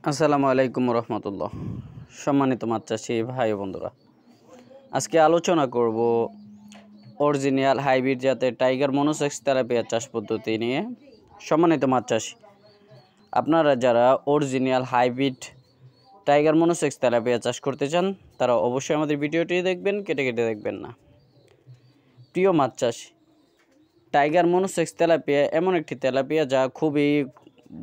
আসসালামু আলাইকুম রহমতুল্লাহ। সম্মানিত মাছ চাষি ভাই বন্ধুরা, আজকে আলোচনা করব অরিজিনাল হাইব্রিড জাতের টাইগার মনোসেক্স তেলাপিয়া চাষ পদ্ধতি নিয়ে। সম্মানিত মাছ চাষি, আপনারা যারা original hybrid tiger monosex tilapia চাষ করতে চান তারা অবশ্যই আমাদের ভিডিওটি দেখবেন, কেটে কেটে দেখবেন না। প্রিয় মাছ চাষি, টাইগার মনোসেক্স তেলাপিয়া এমন একটি তেলাপিয়া যা খুবই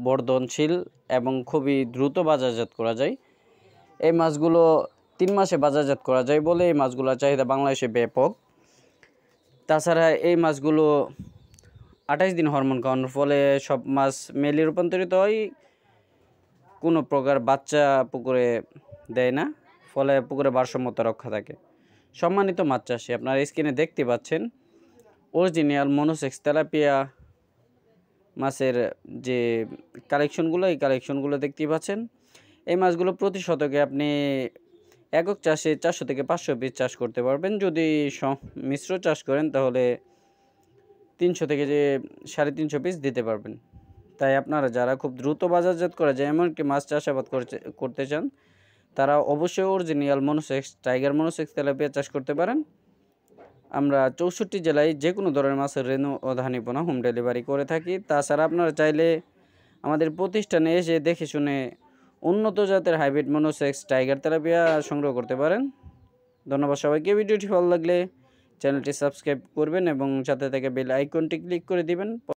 বর্ধনশীল এবং খুবই দ্রুত বাজারজাত করা যায়। এই মাছগুলো 3 মাসে বাজারজাত করা যায় বলে এই মাছগুলোর চাহিদা বাংলাদেশে ব্যাপক। তাছাড়া এই মাছগুলো 28 দিন হরমোন খাওয়ানোর ফলে সব মাছ মেলে রূপান্তরিত হয়, কোনো প্রকার বাচ্চা পুকুরে দেয় না, ফলে পুকুরে ভারসাম্যতা রক্ষা থাকে। সম্মানিত মাছ চাষি, আপনারা স্ক্রিনে দেখতে পাচ্ছেন অরিজিনাল মনোসেক্স তেলাপিয়া মাছের যে কালেকশনগুলো, এই কালেকশনগুলো দেখতেই পাচ্ছেন। এই মাছগুলো প্রতি শতকে আপনি একক চাষে 400 থেকে 500 পিস চাষ করতে পারবেন। যদি মিশ্র চাষ করেন তাহলে 300 থেকে 350 পিস দিতে পারবেন। তাই আপনারা যারা খুব দ্রুত বাজারজাত করা যায় এমন একটি মাছ চাষাবাদ করতে চান তারা অবশ্যই original monosex tiger monosex tilapia চাষ করতে পারেন। আমরা 64 জেলায় যে কোনো ধরনের মাছের রেণু ও ধানীপনা হোম ডেলিভারি করে থাকি। তাছাড়া আপনারা চাইলে আমাদের প্রতিষ্ঠানে এসে দেখে শুনে উন্নত জাতের হাইব্রিড মনোসেক্স টাইগার তেলাপিয়া সংগ্রহ করতে পারেন। ধন্যবাদ সবাইকে। ভিডিওটি ভালো লাগলে চ্যানেলটি সাবস্ক্রাইব করবেন এবং সাথে থেকে বেল আইকনটি ক্লিক করে দিবেন।